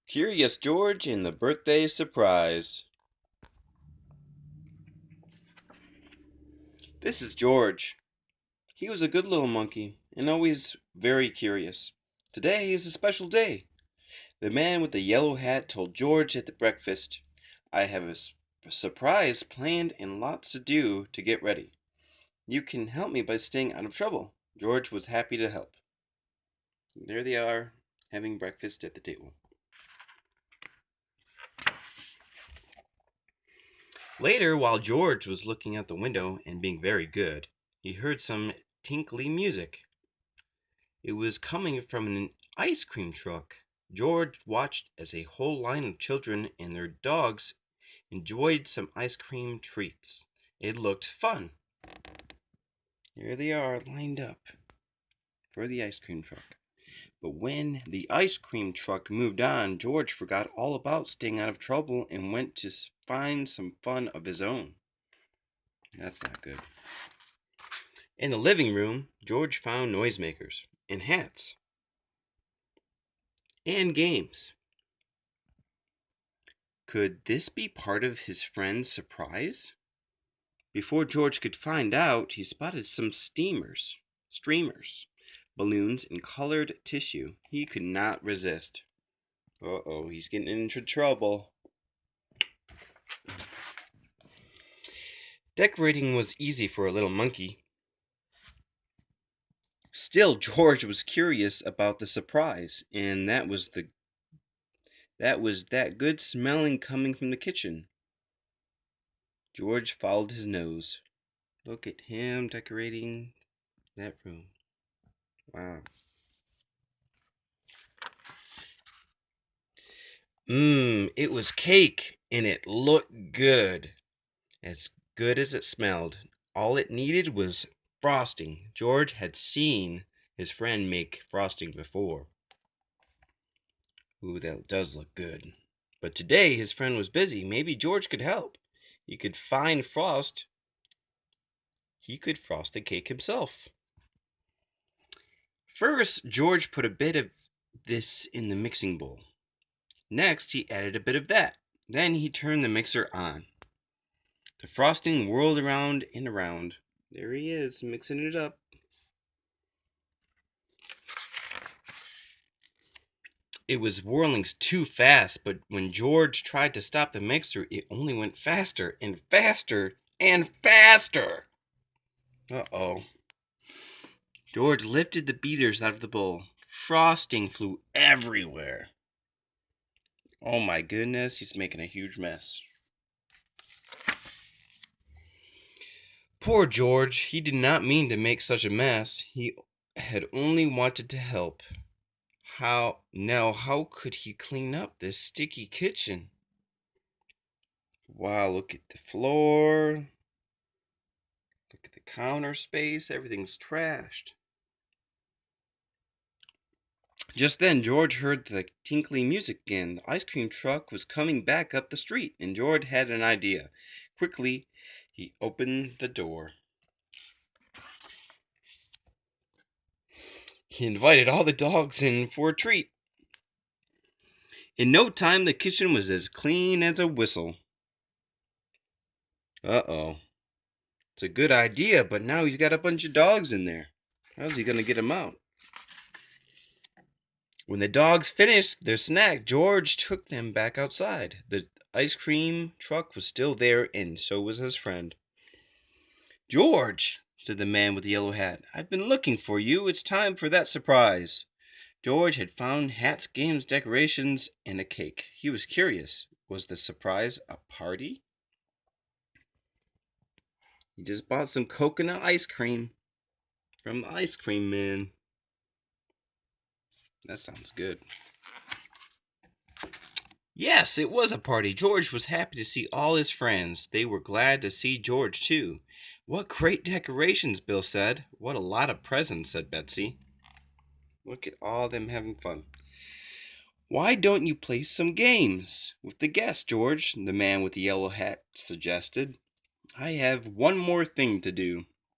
Curious George and the Birthday Surprise. This is George. He was a good little monkey and always very curious. Today is a special day. The man with the yellow hat told George at the breakfast, I have a surprise planned and lots to do to get ready. You can help me by staying out of trouble. George was happy to help. There they are, having breakfast at the table. Later, while George was looking out the window and being very good, he heard some tinkly music. It was coming from an ice cream truck. George watched as a whole line of children and their dogs enjoyed some ice cream treats. It looked fun. Here they are, lined up for the ice cream truck. But when the ice cream truck moved on, George forgot all about staying out of trouble and went to find some fun of his own. That's not good. In the living room, George found noisemakers and hats and games. Could this be part of his friend's surprise? Before George could find out, he spotted some streamers, balloons, and colored tissue. He could not resist. Uh-oh, he's getting into trouble. Decorating was easy for a little monkey. Still, George was curious about the surprise, and that was that good smelling coming from the kitchen. George followed his nose. Look at him decorating that room. Wow. It was cake, and it looked good. As good as it smelled. All it needed was frosting. George had seen his friend make frosting before. Ooh, that does look good. But today his friend was busy. Maybe George could help. He could frost the cake himself. First, George put a bit of this in the mixing bowl. Next, he added a bit of that. Then he turned the mixer on. The frosting whirled around and around. There he is, mixing it up. It was whirling too fast, but when George tried to stop the mixer, it only went faster and faster and faster. Uh-oh. George lifted the beaters out of the bowl. Frosting flew everywhere. Oh my goodness, he's making a huge mess. Poor George, he did not mean to make such a mess. He had only wanted to help. How could he clean up this sticky kitchen? Wow, look at the floor. Look at the counter space. Everything's trashed. Just then, George heard the tinkly music again. The ice cream truck was coming back up the street, and George had an idea. Quickly, he opened the door. He invited all the dogs in for a treat. In no time, the kitchen was as clean as a whistle. Uh-oh. It's a good idea, but now he's got a bunch of dogs in there. How's he going to get them out? When the dogs finished their snack, George took them back outside. The ice cream truck was still there, and so was his friend. George, said the man with the yellow hat, I've been looking for you. It's time for that surprise. George had found hats, games, decorations, and a cake. He was curious. Was the surprise a party? He just bought some coconut ice cream from the ice cream man. That sounds good. Yes, it was a party. George was happy to see all his friends. They were glad to see George, too. What great decorations, Bill said. What a lot of presents, said Betsy. Look at all them having fun. Why don't you play some games with the guests, George? The man with the yellow hat suggested. I have one more thing to do.